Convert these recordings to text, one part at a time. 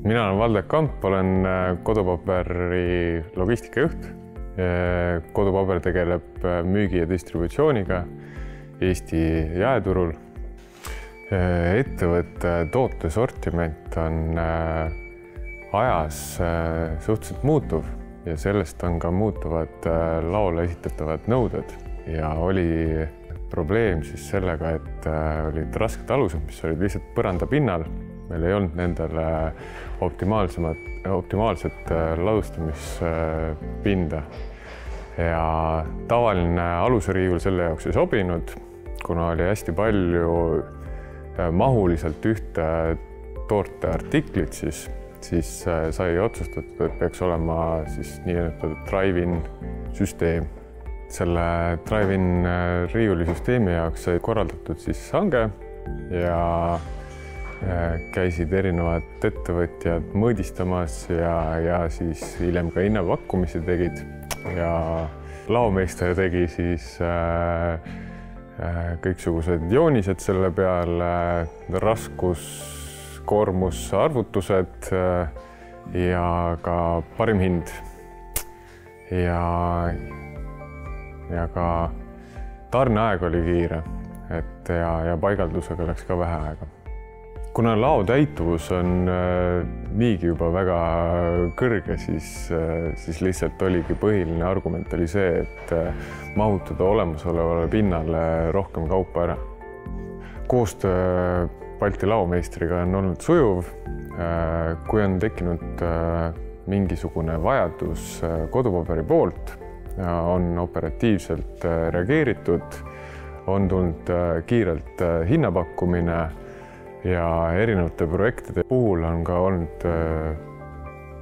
Mina olen Valdo Kamp, olen Kodupaberi logistikajuht. Kodupaber tegeleb müügi ja distributsiooniga Eesti jaeturul. Ettevõtte tootesortiment on ajas suhteliselt muutuv ja sellest on ka muutuvad laole esitatavad nõuded. Ja oli probleem siis sellega, et olid rasked alused, mis olid lihtsalt põrandapinnal. Meil ei olnud nendele optimaalset ladustamispinda. Ja tavaline alusriiul selle jaoks ei sobinud, kuna oli hästi palju mahuliselt ühte tooteartiklit, siis sai otsustatud, et peaks olema siis nii-öelda drive-in süsteem. Selle drive-in riiulisüsteemi jaoks sai korraldatud siis hange ja käisid erinevad ettevõtjad mõõdistamas ja siis hiljem ka hinnapakkumisi tegid ja laomeister tegi siis kõiksugused joonised selle peale, raskuskoormusarvutused ja ka parim hind ja ka tarneaeg oli kiire, ja paigaldusega läks ka vähe aega. Kuna lao täituvus on niigi juba väga kõrge, siis lihtsalt oligi põhiline argument oli see, et mahutada olemasolevale pinnale rohkem kaupa ära. Koostöö Balti laomeistriga on olnud sujuv. Kui on tekkinud mingisugune vajadus kodupaberi poolt, on operatiivselt reageeritud, on tulnud kiirelt hinnapakkumine ja erinevate projektide puhul on ka olnud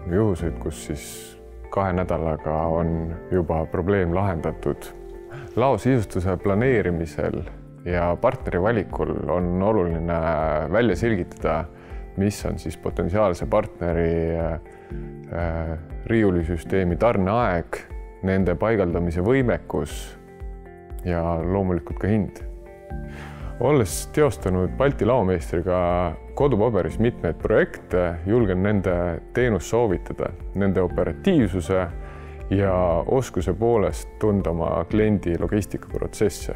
juhuseid, kus siis 2 nädalaga on juba probleem lahendatud. Lao sisustuse planeerimisel ja partneri valikul on oluline välja selgitada, mis on siis potentsiaalse partneri riiulisüsteemi tarneaeg, nende paigaldamise võimekus ja loomulikult ka hind. Olles teostanud Balti laomeistriga kodupaberis mitmeid projekte, julgen nende teenust soovitada, nende operatiivsuse ja oskuse poolest tunda oma kliendi logistikaprotsesse.